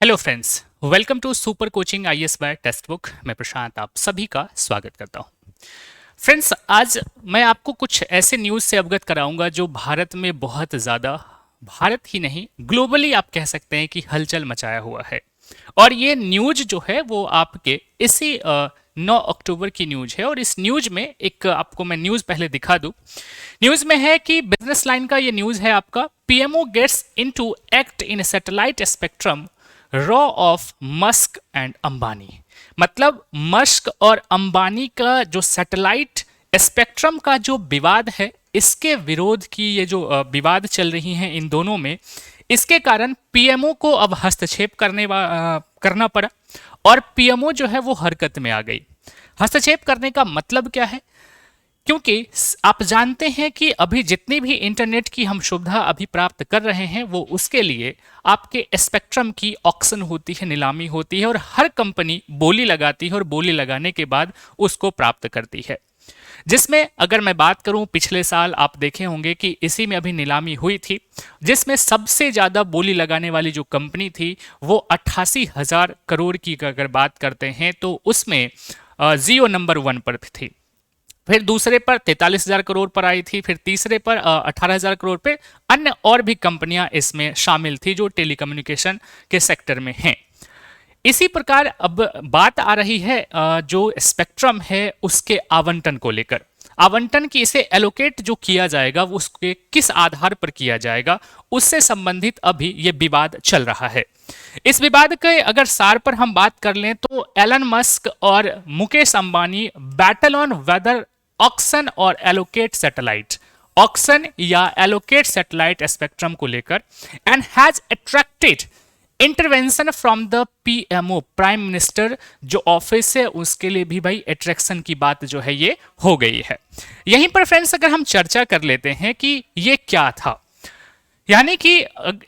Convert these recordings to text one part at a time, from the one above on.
Hello friends, welcome to super coaching IAS by textbook. मैं प्रशांत आप सभी का स्वागत करता हूं। फ्रेंड्स, आज मैं आपको कुछ ऐसे न्यूज़ से अवगत कराऊंगा जो भारत में बहुत ज़्यादा, भारत ही नहीं ग्लोबली आप कह सकते हैं कि हलचल मचाया हुआ है। और ये न्यूज़ जो है वो आपके इसी 9 अक्टूबर की न्यूज़ है। और इस न्यूज़ में एक आपको मैं न्यूज़ पहले दिखा दूं। न्यूज़ में है कि बिजनेस लाइन का ये न्यूज़ है आपका, PMO gets into act in satellite spectrum row of Musk and Ambani. मतलब मस्क और अंबानी का जो सैटेलाइट स्पेक्ट्रम का जो विवाद है, इसके विरोध की ये जो विवाद चल रही हैं इन दोनों में, इसके कारण पीएमओ को अब हस्तक्षेप करना पड़ा। और पीएमओ जो है वो हरकत में आ गई। हस्तक्षेप करने का मतलब क्या है? क्योंकि आप जानते हैं कि अभी जितनी भी इंटरनेट की हम सुविधा अभी प्राप्त कर रहे हैं, वो उसके लिए आपके स्पेक्ट्रम की ऑक्शन होती है, नीलामी होती है, और हर कंपनी बोली लगाती है और बोली लगाने के बाद उसको प्राप्त करती है। जिसमें अगर मैं बात करूं, पिछले साल आप देखे होंगे कि इसी में अभी नीलामी हुई थी, जिसमें सबसे ज़्यादा बोली लगाने वाली जो कंपनी थी वो 88,000 करोड़ की अगर बात करते हैं तो उसमें जियो नंबर 1 पर थी। फिर दूसरे पर 43,000 करोड़ पर आई थी। फिर तीसरे पर 18,000 करोड़ पे अन्य और भी कंपनियां इसमें शामिल थी जो टेलीकम्युनिकेशन के सेक्टर में हैं। इसी प्रकार अब बात आ रही है जो स्पेक्ट्रम है उसके आवंटन को लेकर। आवंटन की इसे एलोकेट जो किया जाएगा वो उसके किस आधार पर किया जाएगा, उससे संबंधित अभी ये विवाद चल रहा है। इस विवाद के अगर सार पर हम बात कर लें तो एलन मस्क और Mukesh Ambani battle on whether auction और एलोकेट सैटेलाइट, ऑक्शन या एलोकेट सैटेलाइट स्पेक्ट्रम को लेकर, and has attracted intervention from the PMO, prime minister जो ऑफिस है उसके लिए भी भाई अट्रैक्शन की बात जो है ये हो गई है। यहीं पर फ्रेंड्स अगर हम चर्चा कर लेते हैं कि ये क्या था, यानी कि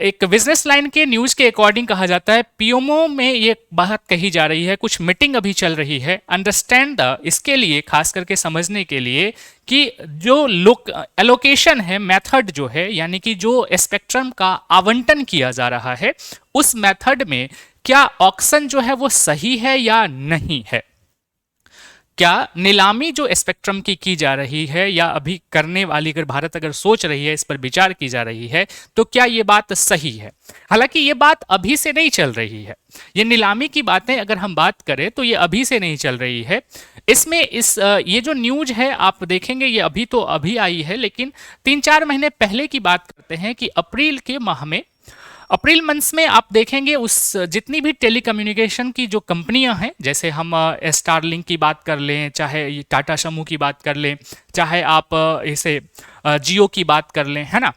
एक बिजनेस लाइन के न्यूज के अकॉर्डिंग कहा जाता है पीएमओ में ये बात कही जा रही है, कुछ मीटिंग अभी चल रही है अंडरस्टैंड द, इसके लिए खास करके समझने के लिए कि जो लोक एलोकेशन है, मेथड जो है, यानी कि जो स्पेक्ट्रम का आवंटन किया जा रहा है उस मेथड में क्या ऑक्शन जो है वो सही है या नहीं है। क्या नीलामी जो स्पेक्ट्रम की जा रही है या अभी करने वाली, अगर भारत अगर सोच रही है, इस पर विचार की जा रही है, तो क्या ये बात सही है? हालांकि ये बात अभी से नहीं चल रही है। ये नीलामी की बातें अगर हम बात करें तो ये अभी से नहीं चल रही है। इसमें ये जो न्यूज है आप देखेंगे ये अभी तो अभी आई है, लेकिन 3-4 महीने पहले की बात करते हैं कि अप्रैल के माह में, अप्रैल मंथ्स में आप देखेंगे उस जितनी भी टेलीकम्युनिकेशन की जो कंपनियां हैं, जैसे हम स्टारलिंक की बात कर लें, चाहे टाटा समूह की बात कर लें, चाहे आप इसे जियो की बात कर लें, है ना,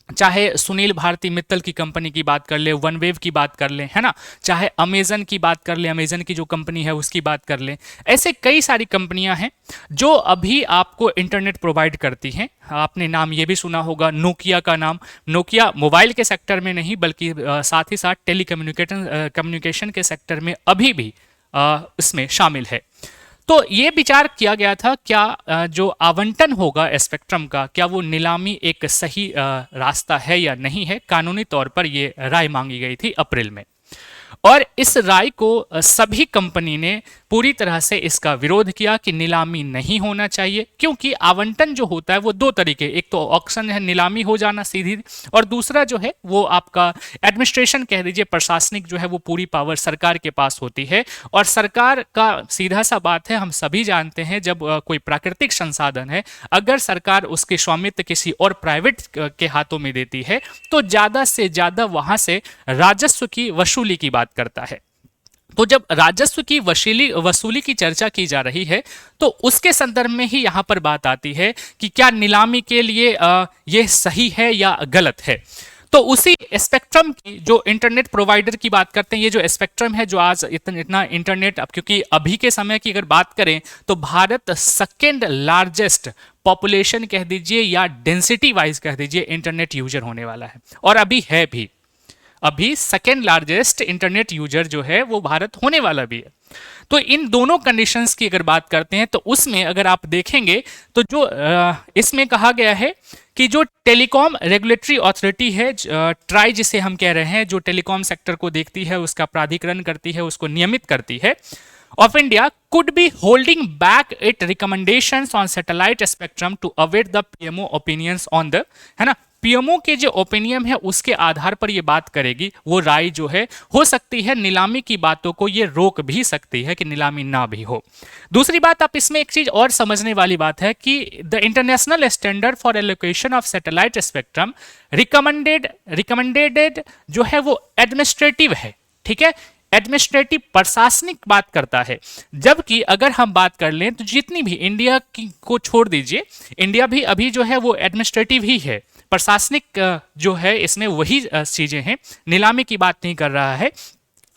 चाहे सुनील भारती मित्तल की कंपनी की बात कर ले, वनवेव की बात कर ले, है ना, चाहे अमेजन की बात कर ले, अमेजन की जो कंपनी है उसकी बात कर ले, ऐसे कई सारी कंपनियां हैं जो अभी आपको इंटरनेट प्रोवाइड करती हैं। आपने नाम ये भी सुना होगा नोकिया का नाम। नोकिया मोबाइल के सेक्टर में नहीं बल्कि साथ ही साथ कम्युनिकेशन के सेक्टर में अभी भी इसमें शामिल है। तो ये विचार किया गया था क्या जो आवंटन होगा स्पेक्ट्रम का, क्या वो नीलामी एक सही रास्ता है या नहीं है। कानूनी तौर पर ये राय मांगी गई थी अप्रैल में, और इस राय को सभी कंपनी ने पूरी तरह से इसका विरोध किया कि नीलामी नहीं होना चाहिए, क्योंकि आवंटन जो होता है वो दो तरीके, एक तो ऑक्शन है, नीलामी हो जाना सीधी, और दूसरा जो है वो आपका एडमिनिस्ट्रेशन कह दीजिए, प्रशासनिक जो है वो पूरी पावर सरकार के पास होती है। और सरकार का सीधा सा बात है, हम सभी जानते हैं जब कोई प्राकृतिक संसाधन है, अगर सरकार उसके स्वामित्व किसी और प्राइवेट के हाथों में देती है तो ज़्यादा से ज़्यादा वहाँ से राजस्व की वसूली की बात करता है। तो जब राजस्व की वसूली की चर्चा की जा रही है तो उसके संदर्भ में ही यहां पर बात आती है कि क्या नीलामी के लिए यह सही है या गलत है। तो उसी स्पेक्ट्रम की जो इंटरनेट प्रोवाइडर की बात करते हैं, ये जो स्पेक्ट्रम है जो आज इतना इंटरनेट, अब क्योंकि अभी के समय की अगर बात करें तो भारत सेकेंड लार्जेस्ट पॉपुलेशन कह दीजिए या डेंसिटी वाइज कह दीजिए इंटरनेट यूजर होने वाला है, और अभी है भी, अभी सेकेंड लार्जेस्ट इंटरनेट यूजर जो है वो भारत होने वाला भी है। तो इन दोनों कंडीशंस की अगर बात करते हैं तो उसमें अगर आप देखेंगे तो जो इसमें कहा गया है कि जो टेलीकॉम रेगुलेटरी अथॉरिटी है, ट्राई जिसे हम कह रहे हैं, जो टेलीकॉम सेक्टर को देखती है, उसका प्राधिकरण करती है, उसको नियमित करती है, of India could be holding back its recommendations on satellite spectrum to await the PMO opinions on the, है ना, पीएमओ के जो ओपिनियन है उसके आधार पर ये बात करेगी, वो राय जो है हो सकती है नीलामी की बातों को ये रोक भी सकती है कि नीलामी ना भी हो। दूसरी बात, आप इसमें एक चीज और समझने वाली बात है कि the international standard for allocation of satellite spectrum recommended जो है वो एडमिनिस्ट्रेटिव है, ठीक है, एडमिनिस्ट्रेटिव प्रशासनिक बात करता है। जबकि अगर हम बात कर लें तो जितनी भी इंडिया की को छोड़ दीजिए, इंडिया भी अभी जो है वो एडमिनिस्ट्रेटिव ही है, प्रशासनिक जो है इसमें वही चीजें हैं, नीलामी की बात नहीं कर रहा है।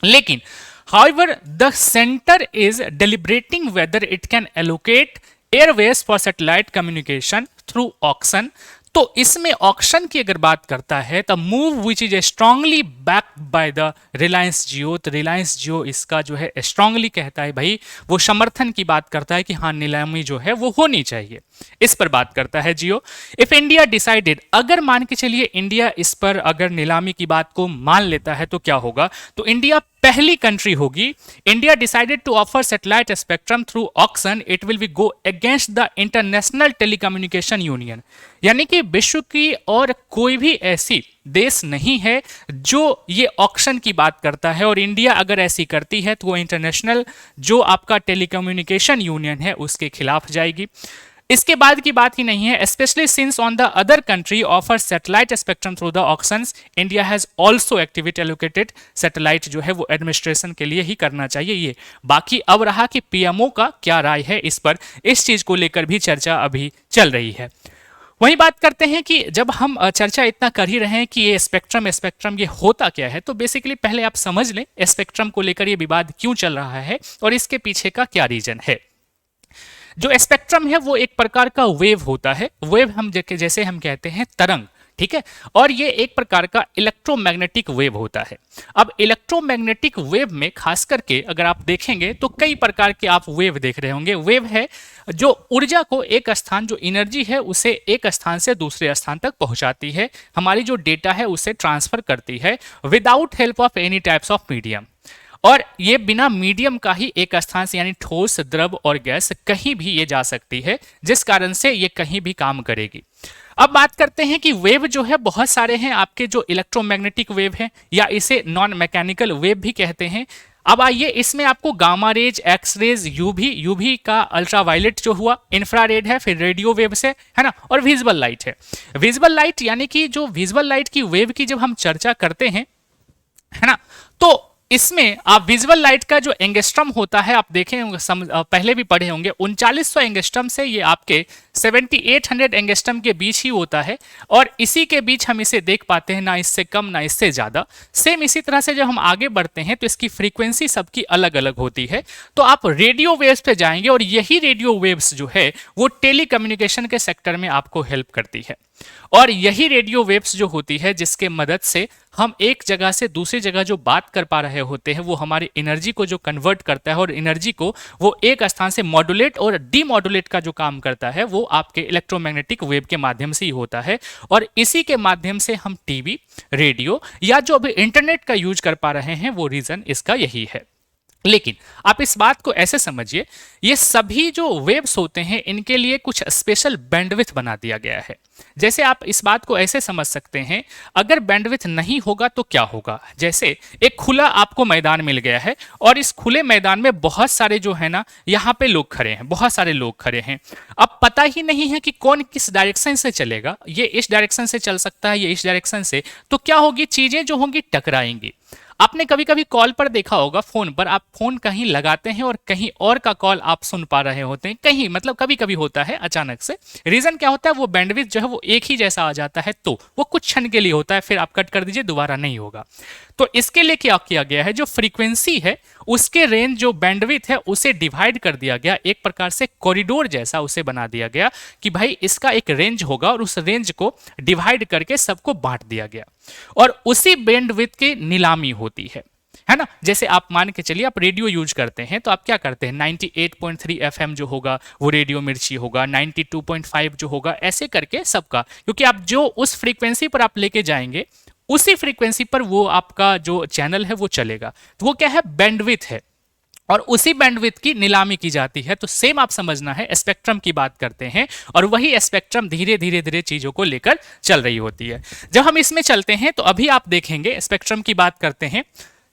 लेकिन however the center is deliberating whether it can allocate airways for satellite communication through auction। तो इसमें ऑक्शन की अगर बात करता है तो move which is strongly backed by the Reliance Jio, तो रिलायंस जियो इसका जो है स्ट्रांगली कहता है, भाई वो समर्थन की बात करता है कि हाँ नीलामी जो है वो होनी चाहिए, इस पर बात करता है जियो। इफ इंडिया डिसाइडेड, अगर मान के चलिए इंडिया इस पर अगर नीलामी की बात को मान लेता है तो क्या होगा, तो इंडिया पहली कंट्री होगी। India decided to offer satellite spectrum through auction, it will be go against the International Telecommunication Union, यानी कि विश्व की और कोई भी ऐसी देश नहीं है जो ये ऑक्शन की बात करता है, और इंडिया अगर ऐसी करती है तो वो इंटरनेशनल जो आपका टेलीकम्युनिकेशन यूनियन है उसके खिलाफ जाएगी। इसके बाद की बात ही नहीं है, specially since on the other country offer satellite spectrum through the auctions, India has also activate allocated satellite जो है वो एडमिनिस्ट्रेशन के लिए ही करना चाहिए ये। बाकी अब रहा कि पीएमओ का क्या राय है इस पर, इस चीज को लेकर भी चर्चा अभी चल रही है। वही बात करते हैं कि जब हम चर्चा इतना कर ही रहे हैं कि ये स्पेक्ट्रम ये होता क्या है, तो बेसिकली पहले आप समझ लें स्पेक्ट्रम को लेकर ये विवाद क्यों चल रहा है और इसके पीछे का क्या रीजन है। जो स्पेक्ट्रम है वो एक प्रकार का वेव होता है, वेव हम जैसे हम कहते हैं तरंग, ठीक है, और ये एक प्रकार का इलेक्ट्रोमैग्नेटिक वेव होता है। अब इलेक्ट्रोमैग्नेटिक वेव में खास करके अगर आप देखेंगे तो कई प्रकार के आप वेव देख रहे होंगे। वेव है जो ऊर्जा को एक स्थान, जो एनर्जी है उसे एक स्थान से दूसरे स्थान तक पहुंचाती है, हमारी जो डेटा है उसे ट्रांसफर करती है without help of any types of medium, और ये बिना मीडियम का ही एक स्थान से यानी ठोस, द्रव और गैस कहीं भी ये जा सकती है, जिस कारण से ये कहीं भी काम करेगी। अब बात करते हैं कि वेव जो है बहुत सारे हैं आपके, जो इलेक्ट्रोमैग्नेटिक वेव हैं या इसे नॉन मैकेनिकल वेव भी कहते हैं। अब आइए इसमें आपको gamma rays, X rays, UV का अल्ट्रावायलेट जो हुआ, इंफ्रारेड है, फिर रेडियो वेव से, है ना, और विजिबल लाइट है। विजिबल लाइट यानी कि जो विजिबल लाइट की वेव की जब हम चर्चा करते हैं, है ना, तो इसमें आप विजुअल लाइट का जो एंगस्ट्रम होता है आप देखे होंगे, पहले भी पढ़े होंगे, 3900 एंगस्ट्रम से ये आपके 7800 एंगस्ट्रम के बीच ही होता है, और इसी के बीच हम इसे देख पाते हैं, ना इससे कम ना इससे ज्यादा। सेम इसी तरह से जब हम आगे बढ़ते हैं तो इसकी फ्रीक्वेंसी सबकी अलग अलग होती है। तो आप रेडियो वेव्स पे जाएंगे और यही रेडियो वेव्स जो है वो टेलीकम्युनिकेशन के सेक्टर में आपको हेल्प करती है, और यही रेडियो वेव्स जो होती है जिसके मदद से हम एक जगह से दूसरी जगह जो बात कर पा रहे होते हैं वो हमारी एनर्जी को जो कन्वर्ट करता है, और एनर्जी को वो एक स्थान से मॉड्यूलेट और डीमॉड्यूलेट का जो काम करता है वो आपके इलेक्ट्रोमैग्नेटिक वेव के माध्यम से ही होता है, और इसी के माध्यम से हम टीवी, रेडियो या जो अभी इंटरनेट का यूज कर पा रहे हैं, वो रीजन इसका यही है। लेकिन आप इस बात को ऐसे समझिए, ये सभी जो वेव्स होते हैं इनके लिए कुछ स्पेशल बैंडविड्थ बना दिया गया है। जैसे आप इस बात को ऐसे समझ सकते हैं, अगर बैंडविड्थ नहीं होगा तो क्या होगा, जैसे एक खुला आपको मैदान मिल गया है और इस खुले मैदान में बहुत सारे जो है ना यहाँ पे लोग खड़े हैं, बहुत सारे लोग खड़े हैं। अब पता ही नहीं है कि कौन किस डायरेक्शन से चलेगा, ये इस डायरेक्शन से चल सकता है, ये इस डायरेक्शन से, तो क्या होगी, चीजें जो होंगी टकराएंगी। आपने कभी कभी कॉल पर देखा होगा, फोन पर आप फोन कहीं लगाते हैं और कहीं और का कॉल आप सुन पा रहे होते हैं, कहीं मतलब कभी कभी होता है अचानक से। रीजन क्या होता है, वो बैंडविड्थ जो है वो एक ही जैसा आ जाता है, तो वो कुछ क्षण के लिए होता है, फिर आप कट कर दीजिए, दोबारा नहीं होगा। तो इसके लिए क्या किया गया है, जो फ्रीक्वेंसी है उसके रेंज, जो बैंडविड्थ है उसे डिवाइड कर दिया गया, एक प्रकार से कॉरिडोर जैसा उसे बना दिया गया कि भाई इसका एक रेंज होगा, और उस रेंज को डिवाइड करके सबको बांट दिया गया, और उसी बैंडविड्थ की नीलामी होती है है ना। जैसे आप मान के चलिए आप रेडियो यूज करते हैं, तो आप क्या करते हैं, 98.3 एफएम जो होगा वो रेडियो मिर्ची होगा, 92.5 जो होगा, ऐसे करके सबका, क्योंकि आप जो उस फ्रीक्वेंसी पर आप लेके जाएंगे उसी फ्रीक्वेंसी पर वो आपका जो चैनल है वो चलेगा। तो वो क्या है, बैंडविड्थ है, और उसी बैंडविड्थ की नीलामी की जाती है। तो सेम आप समझना है, स्पेक्ट्रम की बात करते हैं और वही स्पेक्ट्रम धीरे धीरे धीरे चीजों को लेकर चल रही होती है। जब हम इसमें चलते हैं तो अभी आप देखेंगे, स्पेक्ट्रम की बात करते हैं,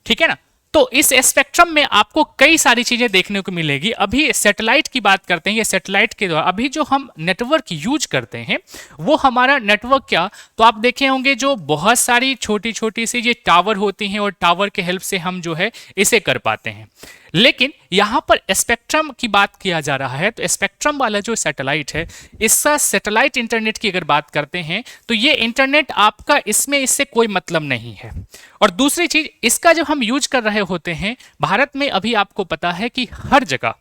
ठीक है ना। तो इस स्पेक्ट्रम में आपको कई सारी चीजें देखने को मिलेगी। अभी सैटेलाइट की बात करते हैं, ये सैटेलाइट के द्वारा अभी जो हम नेटवर्क यूज करते हैं वो हमारा नेटवर्क क्या, तो आप देखे होंगे जो बहुत सारी छोटी छोटी सी ये टावर होती हैं और टावर के हेल्प से हम जो है इसे कर पाते हैं। लेकिन यहां पर स्पेक्ट्रम की बात किया जा रहा है, तो स्पेक्ट्रम वाला जो सैटेलाइट है, इसका सैटेलाइट इंटरनेट की अगर बात करते हैं तो ये इंटरनेट आपका इसमें इससे कोई मतलब नहीं है। और दूसरी चीज, इसका जब हम यूज कर रहे होते हैं भारत में, अभी आपको पता है कि हर जगह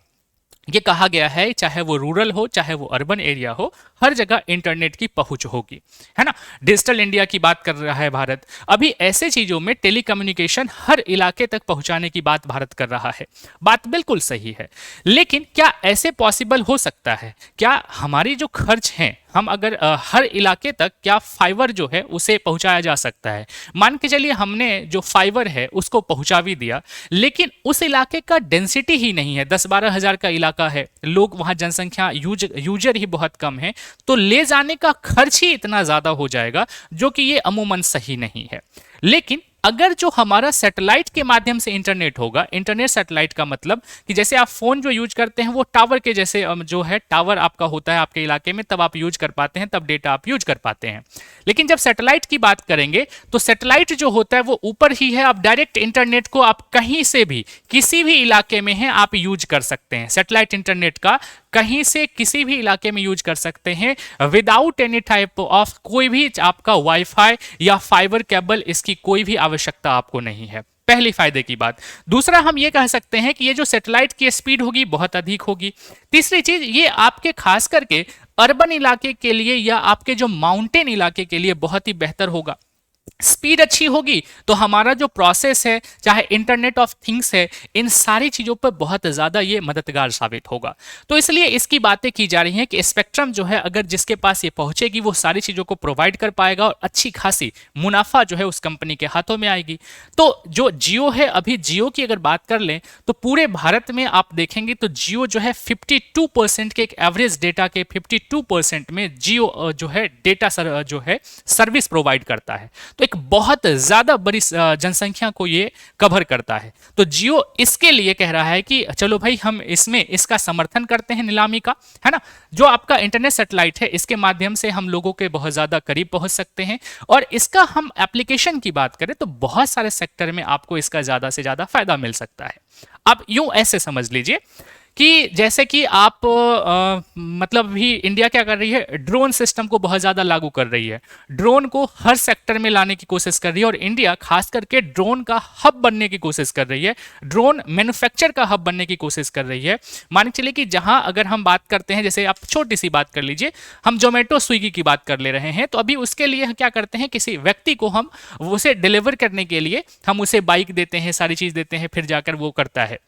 ये कहा गया है, चाहे वो रूरल हो चाहे वो अर्बन एरिया हो, हर जगह इंटरनेट की पहुंच होगी, है ना। डिजिटल इंडिया की बात कर रहा है भारत। अभी ऐसे चीजों में टेलीकम्युनिकेशन हर इलाके तक पहुंचाने की बात भारत कर रहा है। बात बिल्कुल सही है, लेकिन क्या ऐसे पॉसिबल हो सकता है? क्या हमारी जो खर्च हैं, हम अगर हर इलाके तक क्या फाइबर जो है उसे पहुंचाया जा सकता है? मान के चलिए हमने जो फाइबर है उसको पहुंचा भी दिया, लेकिन उस इलाके का डेंसिटी ही नहीं है, 10-12 हजार का इलाका है, लोग वहां जनसंख्या यूजर ही बहुत कम है, तो ले जाने का खर्च ही इतना ज्यादा हो जाएगा, जो कि ये अमूमन सही नहीं है। लेकिन अगर जो हमारा सैटेलाइट के माध्यम से इंटरनेट होगा, इंटरनेट सैटेलाइट का मतलब कि जैसे आप फोन जो यूज करते हैं वो टावर के जैसे जो है, टावर आपका होता है आपके इलाके में, तब आप यूज कर पाते हैं, तब डेटा आप यूज कर पाते हैं। लेकिन जब सैटेलाइट की बात करेंगे तो सैटेलाइट जो होता है वो ऊपर ही है, आप डायरेक्ट इंटरनेट को आप कहीं से भी किसी भी इलाके में है आप यूज कर सकते हैं। सैटेलाइट इंटरनेट का कहीं से किसी भी इलाके में यूज कर सकते हैं विदाउट एनी टाइप ऑफ कोई भी आपका वाईफाई या फाइबर केबल, इसकी कोई भी आवश्यकता आपको नहीं है। पहली फायदे की बात। दूसरा, हम ये कह सकते हैं कि ये जो सैटेलाइट की स्पीड होगी बहुत अधिक होगी। तीसरी चीज, ये आपके खास करके अर्बन इलाके के लिए या आपके जो माउंटेन इलाके के लिए बहुत ही बेहतर होगा। स्पीड अच्छी होगी तो हमारा जो प्रोसेस है, चाहे इंटरनेट ऑफ थिंग्स है, इन सारी चीजों पर बहुत ज्यादा ये मददगार साबित होगा। तो इसलिए इसकी बातें की जा रही हैं कि स्पेक्ट्रम जो है अगर जिसके पास ये पहुंचेगी वो सारी चीजों को प्रोवाइड कर पाएगा और अच्छी खासी मुनाफा जो है उस कंपनी के हाथों में आएगी। तो जो जियो है, अभी जियो की अगर बात कर लें तो पूरे भारत में आप देखेंगे तो जियो जो है 52% के, एक एवरेज डेटा के 52% में जियो जो है डेटा जो है सर्विस प्रोवाइड करता है। तो एक बहुत ज्यादा बड़ी जनसंख्या को ये कवर करता है। तो जियो इसके लिए कह रहा है कि चलो भाई हम इसमें इसका समर्थन करते हैं, नीलामी का, है ना। जो आपका इंटरनेट सैटेलाइट है इसके माध्यम से हम लोगों के बहुत ज्यादा करीब पहुंच सकते हैं, और इसका हम एप्लीकेशन की बात करें तो बहुत सारे सेक्टर में आपको इसका ज्यादा से ज्यादा फायदा मिल सकता है। आप यूं ऐसे समझ लीजिए कि जैसे कि आप मतलब भी इंडिया क्या कर रही है, ड्रोन सिस्टम को बहुत ज़्यादा लागू कर रही है, ड्रोन को हर सेक्टर में लाने की कोशिश कर रही है, और इंडिया खास करके ड्रोन का हब बनने की कोशिश कर रही है, ड्रोन मैन्युफैक्चर का हब बनने की कोशिश कर रही है। मान के चलिए कि जहां अगर हम बात करते हैं, जैसे आप छोटी सी बात कर लीजिए, हम जोमेटो स्विगी की बात कर ले रहे हैं, तो अभी उसके लिए क्या करते हैं, किसी व्यक्ति को हम उसे डिलीवर करने के लिए हम उसे बाइक देते हैं, सारी चीज़ देते हैं, फिर जाकर वो करता है।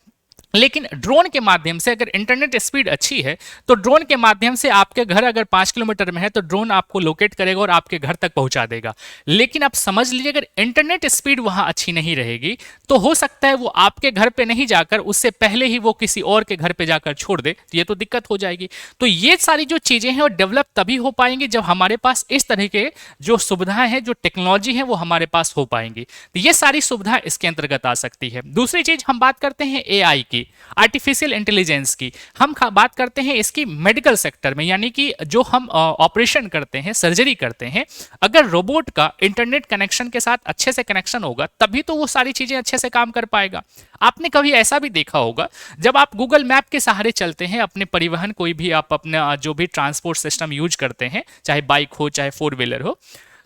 लेकिन ड्रोन के माध्यम से अगर इंटरनेट स्पीड अच्छी है तो ड्रोन के माध्यम से आपके घर अगर 5 किलोमीटर में है तो ड्रोन आपको लोकेट करेगा और आपके घर तक पहुंचा देगा। लेकिन आप समझ लीजिए अगर इंटरनेट स्पीड वहां अच्छी नहीं रहेगी तो हो सकता है वो आपके घर पे नहीं जाकर उससे पहले ही वो किसी और के घर पे जाकर छोड़ दे, तो ये तो दिक्कत हो जाएगी। तो ये सारी जो चीजें हैं वो डेवलप तभी हो पाएंगी जब हमारे पास इस तरह के जो सुविधाएं हैं, जो टेक्नोलॉजी है वो हमारे पास हो पाएंगी। तो ये सारी सुविधा इसके अंतर्गत आ सकती है। दूसरी चीज हम बात करते हैं एआई की, आर्टिफिशियल इंटेलिजेंस की। हम बात करते हैं इसकी मेडिकल सेक्टर में, यानी कि जो हम ऑपरेशन करते हैं, सर्जरी करते हैं, अगर रोबोट का इंटरनेट कनेक्शन के साथ अच्छे से कनेक्शन होगा तभी तो वो सारी चीजें अच्छे से काम कर पाएगा। आपने कभी ऐसा भी देखा होगा जब आप गूगल मैप के सहारे चलते हैं, अपने परिवहन कोई भी आप अपना जो भी ट्रांसपोर्ट सिस्टम यूज करते हैं, चाहे बाइक हो चाहे 4 व्हीलर हो,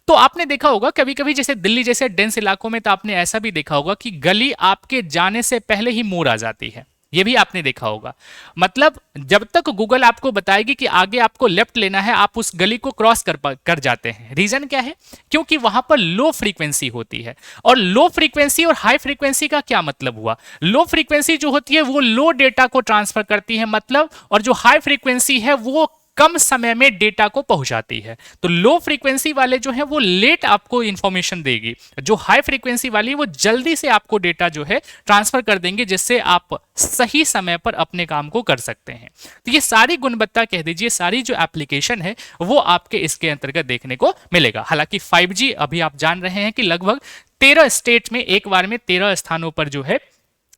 तो आपने देखा होगा कभी कभी जैसे दिल्ली जैसे डेंस इलाकों में, तो आपने ऐसा भी देखा होगा कि गली आपके जाने से पहले ही मोड़ आ जाती है, ये भी आपने देखा होगा। मतलब जब तक गूगल आपको बताएगी कि आगे आपको लेफ्ट लेना है, आप उस गली को क्रॉस कर जाते हैं। रीजन क्या है? क्योंकि वहां पर लो फ्रीक्वेंसी होती है। और लो फ्रीक्वेंसी और हाई फ्रीक्वेंसी का क्या मतलब हुआ? लो फ्रीक्वेंसी जो होती है वो लो डेटा को ट्रांसफर करती है मतलब, और जो हाई फ्रीक्वेंसी है वो कम समय में डेटा को पहुंचाती है। तो लो फ्रीक्वेंसी वाले जो है वो लेट आपको इंफॉर्मेशन देगी, जो हाई फ्रीक्वेंसी वाली वो जल्दी से आपको डेटा जो है ट्रांसफर कर देंगे, जिससे आप सही समय पर अपने काम को कर सकते हैं। तो ये सारी गुणवत्ता कह दीजिए, सारी जो एप्लीकेशन है वो आपके इसके अंतर्गत देखने को मिलेगा। हालांकि 5G अभी आप जान रहे हैं कि लगभग 13 स्टेट में एक बार में 13 स्थानों पर जो है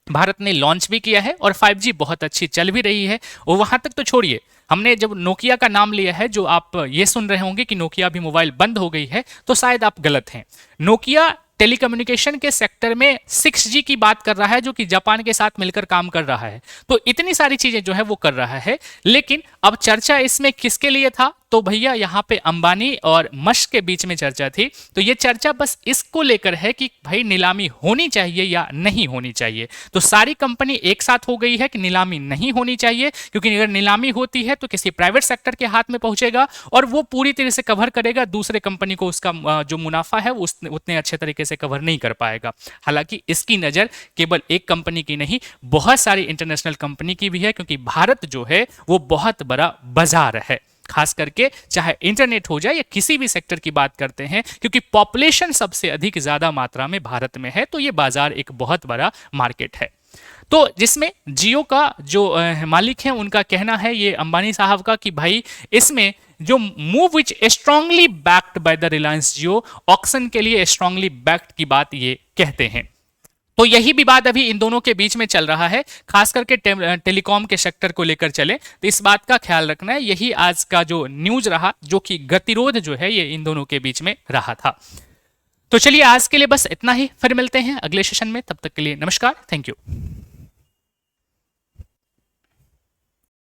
भारत ने लॉन्च भी किया है, और 5G बहुत अच्छी चल भी रही है। और वहां तक तो छोड़िए, हमने जब नोकिया का नाम लिया है, जो आप ये सुन रहे होंगे कि नोकिया भी मोबाइल बंद हो गई है, तो शायद आप गलत हैं। नोकिया टेलीकम्युनिकेशन के सेक्टर में 6G की बात कर रहा है, जो कि जापान के साथ मिलकर काम कर रहा है। तो इतनी सारी चीजें जो है वो कर रहा है। लेकिन अब चर्चा इसमें किसके लिए था? तो भैया यहाँ पे अंबानी और मस्क के बीच में चर्चा थी। तो ये चर्चा बस इसको लेकर है कि भाई नीलामी होनी चाहिए या नहीं होनी चाहिए। तो सारी कंपनी एक साथ हो गई है कि नीलामी नहीं होनी चाहिए, क्योंकि अगर नीलामी होती है तो किसी प्राइवेट सेक्टर के हाथ में पहुंचेगा और वो पूरी तरह से कवर करेगा, दूसरे कंपनी को उसका जो मुनाफा है वो उतने अच्छे तरीके से कवर नहीं कर पाएगा। हालांकि इसकी नजर केवल एक कंपनी की नहीं, बहुत सारी इंटरनेशनल कंपनी की भी है, क्योंकि भारत जो है वो बहुत बड़ा बाजार है। खास करके चाहे इंटरनेट हो जाए या किसी भी सेक्टर की बात करते हैं, क्योंकि पॉपुलेशन सबसे अधिक ज्यादा मात्रा में भारत में है, तो ये बाजार एक बहुत बड़ा मार्केट है। तो जिसमें जियो का जो मालिक है उनका कहना है, ये अंबानी साहब का, कि भाई इसमें जो move which strongly backed by the Reliance Jio, auction के लिए स्ट्रांगली बैक्ड की बात ये कहते हैं। तो यही विवाद अभी इन दोनों के बीच में चल रहा है, खास करके टेलीकॉम के सेक्टर को लेकर चले तो इस बात का ख्याल रखना है। यही आज का जो न्यूज रहा, जो कि गतिरोध जो है ये इन दोनों के बीच में रहा था। तो चलिए आज के लिए बस इतना ही, फिर मिलते हैं अगले सेशन में। तब तक के लिए नमस्कार, थैंक यू।